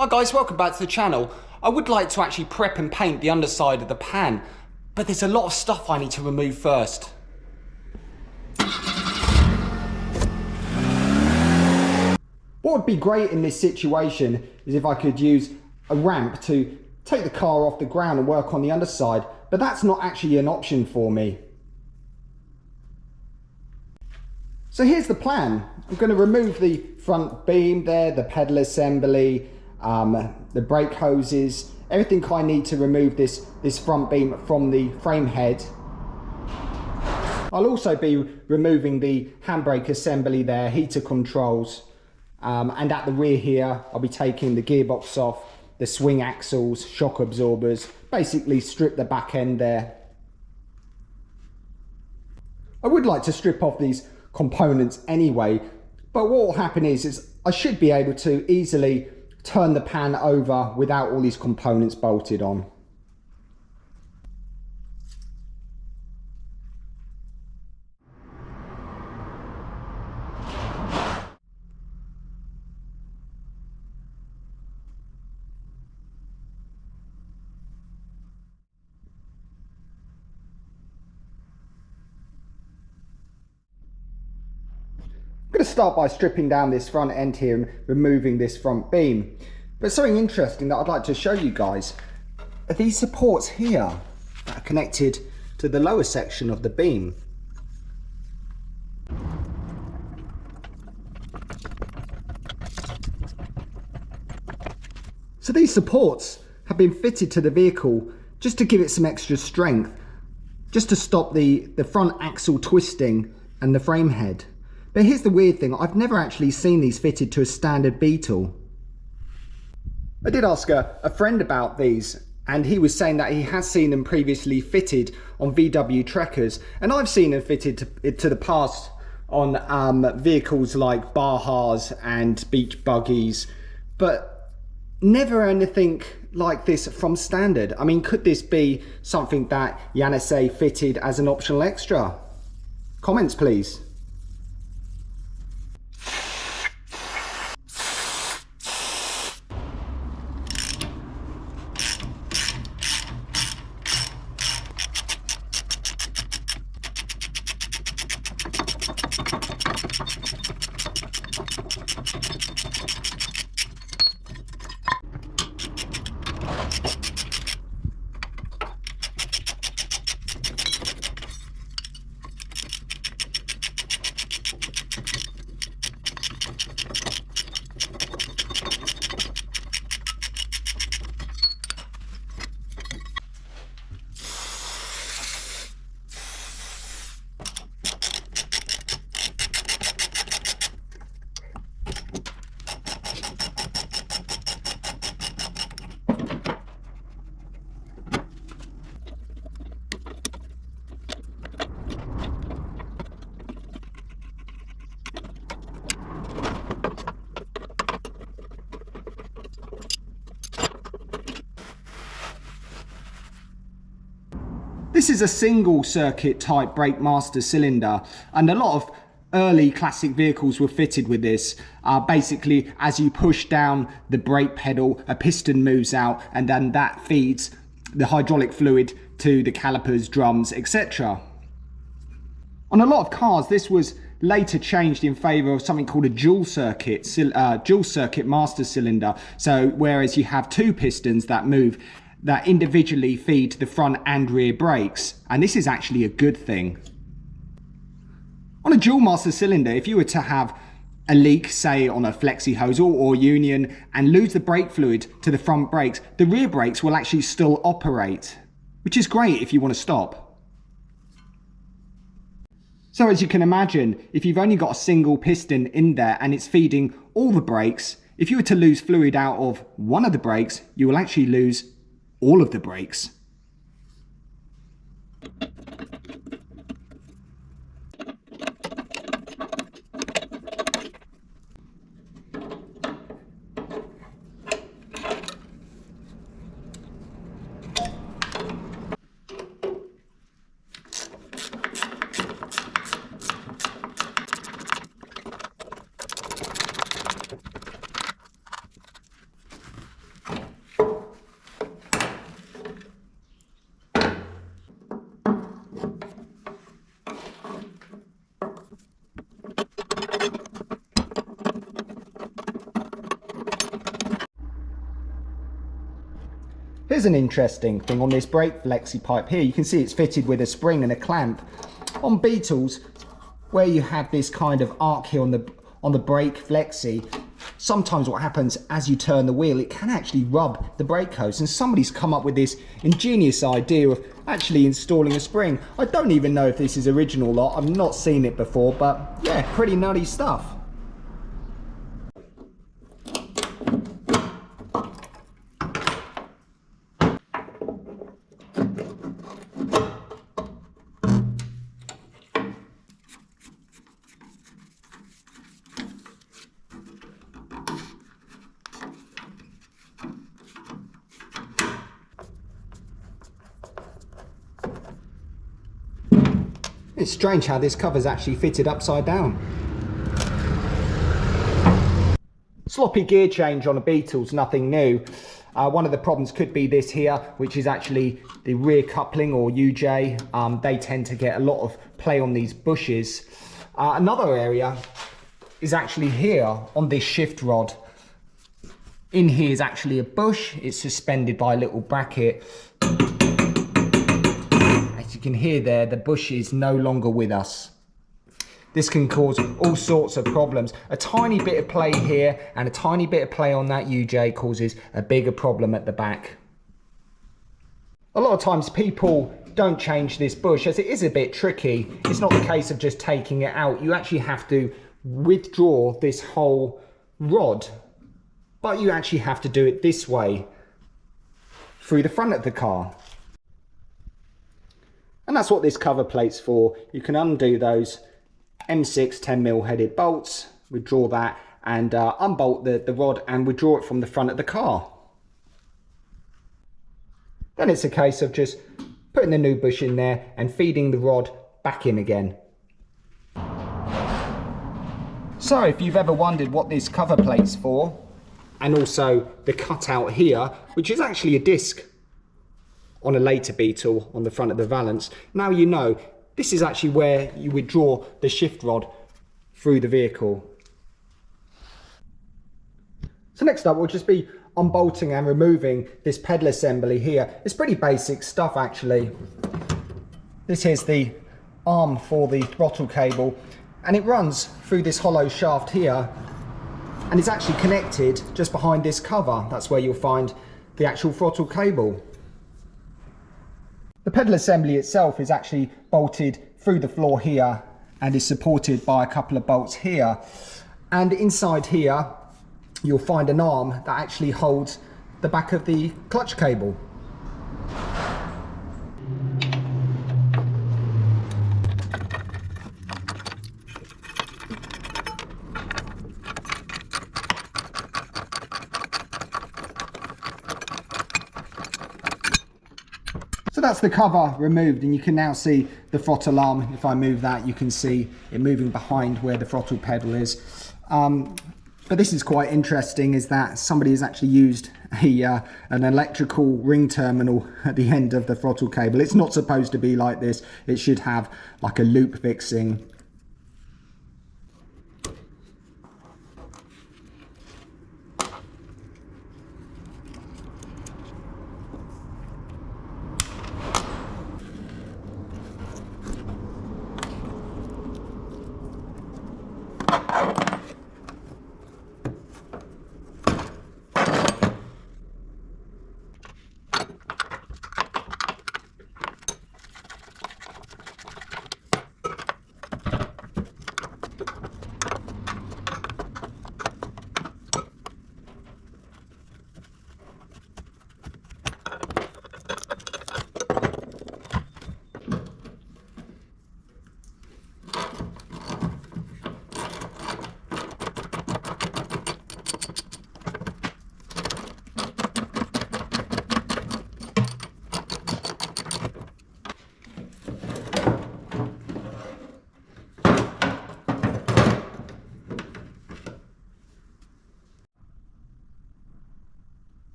Hi guys, welcome back to the channel. I would like to actually prep and paint the underside of the pan, but there's a lot of stuff I need to remove first. What would be great in this situation is if I could use a ramp to take the car off the ground and work on the underside, but that's not actually an option for me. So here's the plan. I'm going to remove the front beam there, the pedal assembly, the brake hoses, everything I need to remove this front beam from the frame head. I'll also be removing the handbrake assembly there, heater controls, and at the rear here I'll be taking the gearbox off, the swing axles, shock absorbers, basically strip the back end there. I would like to strip off these components anyway, but what will happen is I should be able to easily turn the pan over without all these components bolted on. I'm going to start by stripping down this front end here and removing this front beam. But something interesting that I'd like to show you guys are these supports here that are connected to the lower section of the beam. So these supports have been fitted to the vehicle just to give it some extra strength, just to stop the front axle twisting and the frame head. But here's the weird thing, I've never actually seen these fitted to a standard Beetle. I did ask a friend about these, and he was saying that he has seen them previously fitted on VW Trekkers, and I've seen them fitted to the past on vehicles like Bahas and beach buggies, but never anything like this from standard. I mean, could this be something that Yanase fitted as an optional extra? Comments please. This is a single circuit type brake master cylinder, and a lot of early classic vehicles were fitted with this. Basically, as you push down the brake pedal, a piston moves out, and then that feeds the hydraulic fluid to the calipers, drums, etc. On a lot of cars, this was later changed in favour of something called a dual circuit master cylinder. So whereas you have two pistons that move, that individually feed the front and rear brakes, and this is actually a good thing. On a dual master cylinder, if you were to have a leak, say on a flexi hose or union, and lose the brake fluid to the front brakes, the rear brakes will actually still operate, which is great if you want to stop. So as you can imagine, if you've only got a single piston in there and it's feeding all the brakes, if you were to lose fluid out of one of the brakes, you will actually lose all of the brakes. Here's an interesting thing on this brake flexi pipe here. You can see it's fitted with a spring and a clamp. On Beetles, where you have this kind of arc here on the brake flexi, sometimes what happens as you turn the wheel, it can actually rub the brake hose, and somebody's come up with this ingenious idea of actually installing a spring. I don't even know if this is original or not. I've not seen it before, but yeah, pretty nutty stuff. It's strange how this cover's actually fitted upside down. Sloppy gear change on a Beetle's nothing new. One of the problems could be this here, which is actually the rear coupling or UJ. They tend to get a lot of play on these bushes. Another area is actually here on this shift rod. In here is actually a bush. It's suspended by a little bracket. You can hear there, the bush is no longer with us. This can cause all sorts of problems. A tiny bit of play here and a tiny bit of play on that UJ causes a bigger problem at the back. A lot of times people don't change this bush as it is a bit tricky. It's not the case of just taking it out. You actually have to withdraw this whole rod, but you actually have to do it this way through the front of the car. And that's what this cover plate's for. You can undo those M6 10mm headed bolts, withdraw that, and unbolt the rod and withdraw it from the front of the car. Then it's a case of just putting the new bush in there and feeding the rod back in again. So if you've ever wondered what this cover plate's for, and also the cutout here, which is actually a disc on a later Beetle on the front of the valance. Now you know, this is actually where you withdraw the shift rod through the vehicle. So next up will just be unbolting and removing this pedal assembly here. It's pretty basic stuff actually. This here's the arm for the throttle cable, and it runs through this hollow shaft here, and it's actually connected just behind this cover. That's where you'll find the actual throttle cable. The pedal assembly itself is actually bolted through the floor here and is supported by a couple of bolts here. And inside here, you'll find an arm that actually holds the back of the clutch cable. So that's the cover removed, and you can now see the throttle arm. If I move that, you can see it moving behind where the throttle pedal is. But this is quite interesting, is that somebody has actually used an electrical ring terminal at the end of the throttle cable. It's not supposed to be like this. It should have like a loop fixing.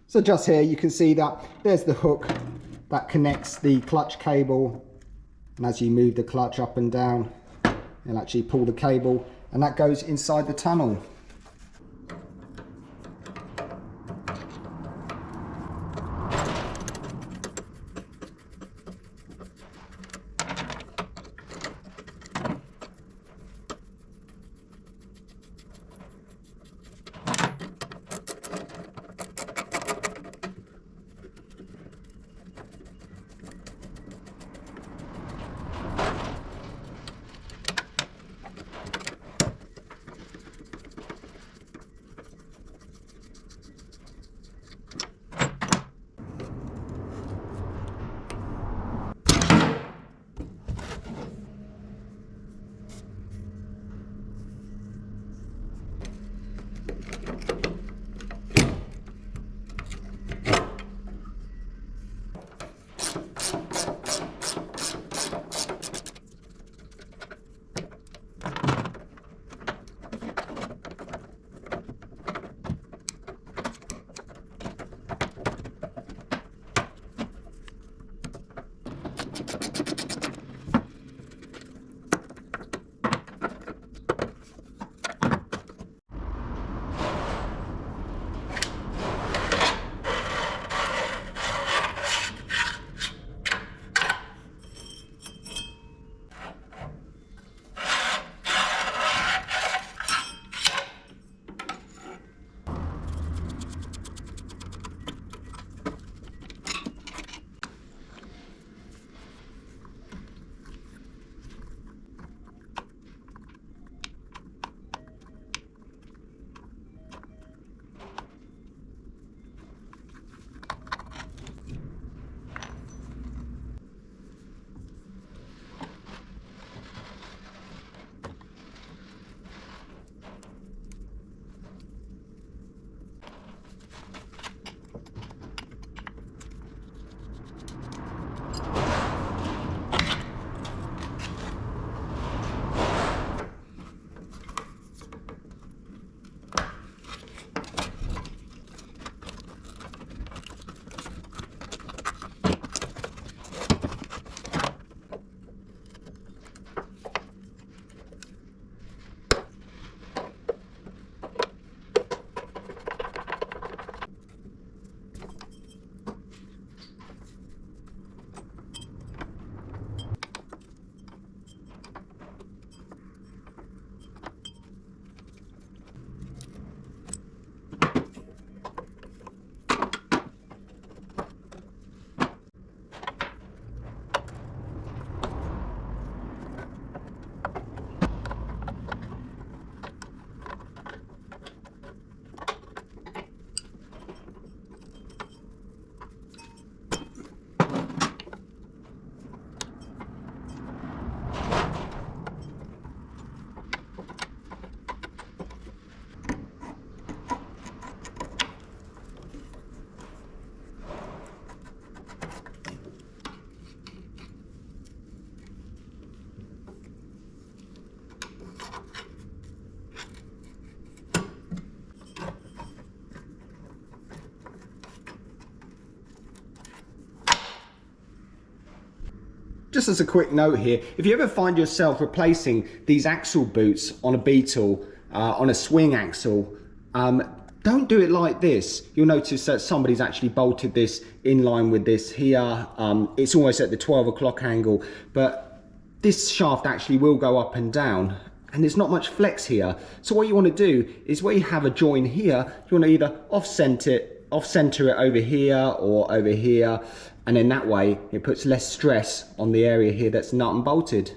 So just here you can see that there's the hook that connects the clutch cable, and as you move the clutch up and down, you'll actually pull the cable and that goes inside the tunnel. just as a quick note here, if you ever find yourself replacing these axle boots on a Beetle, on a swing axle, don't do it like this. You'll notice that somebody's actually bolted this in line with this here. It's almost at the 12 o'clock angle, but this shaft actually will go up and down, and there's not much flex here. So what you want to do is where you have a join here, you want to either off-center it over here or over here, and then that way it puts less stress on the area here that's nut and bolted.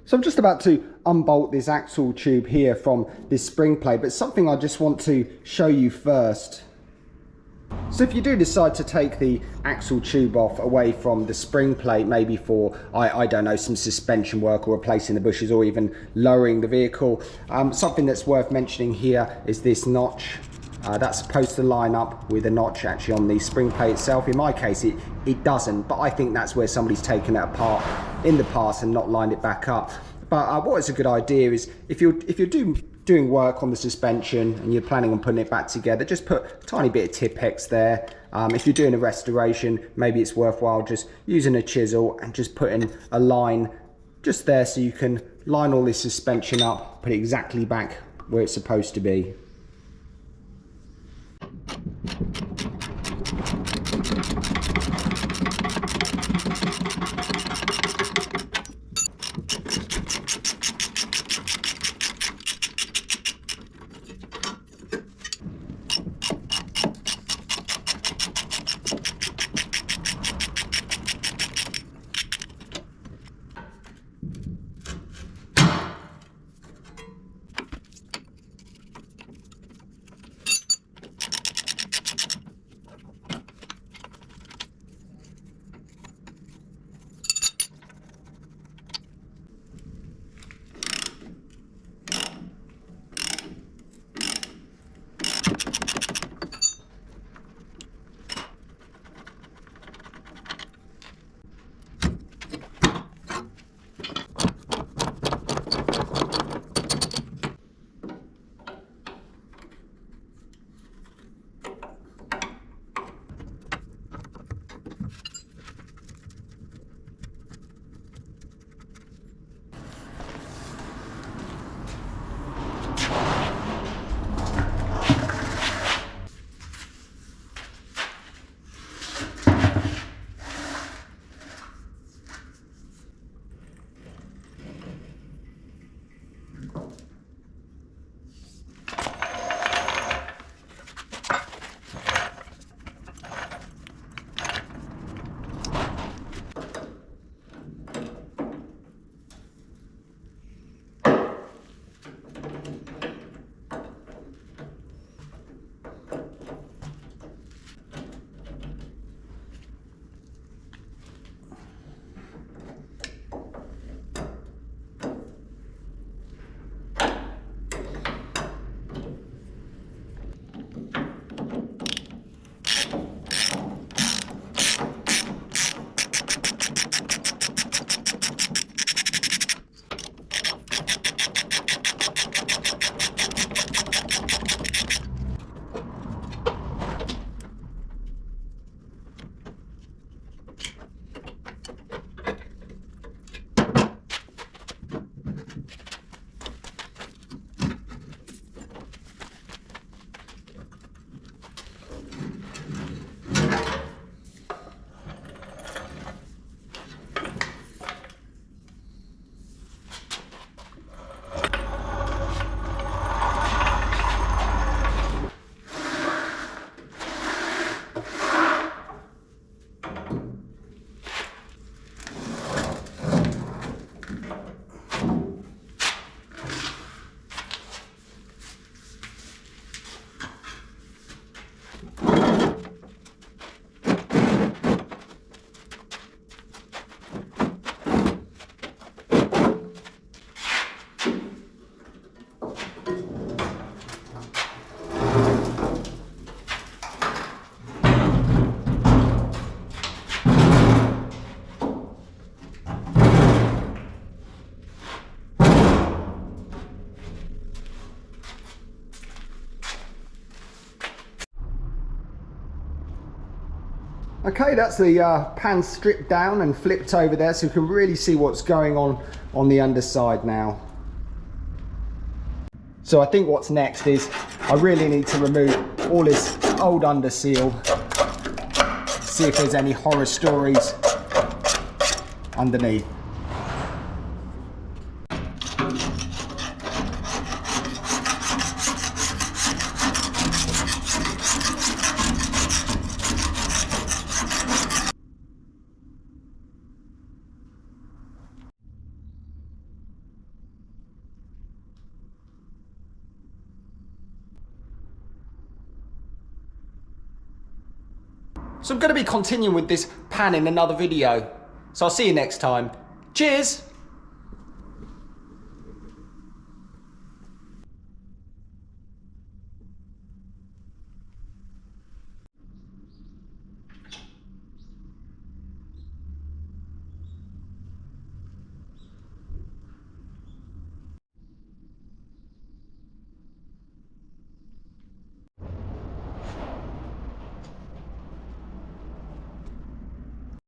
So I'm just about to unbolt this axle tube here from this spring plate, but something I just want to show you first. So if you do decide to take the axle tube off away from the spring plate, maybe for, I don't know, some suspension work or replacing the bushes or even lowering the vehicle, something that's worth mentioning here is this notch. That's supposed to line up with a notch actually on the spring plate itself. In my case it doesn't, but I think that's where somebody's taken it apart in the past and not lined it back up. But what is a good idea is if you're doing work on the suspension and you're planning on putting it back together, just put a tiny bit of Tipp-Ex there. If you're doing a restoration, maybe it's worthwhile just using a chisel and just putting a line just there so you can line all this suspension up, put it exactly back where it's supposed to be. Okay, that's the pan stripped down and flipped over there, so you can really see what's going on the underside now. So I think what's next is I really need to remove all this old under seal, see if there's any horror stories underneath. So I'm going to be continuing with this pan in another video. So I'll see you next time. Cheers!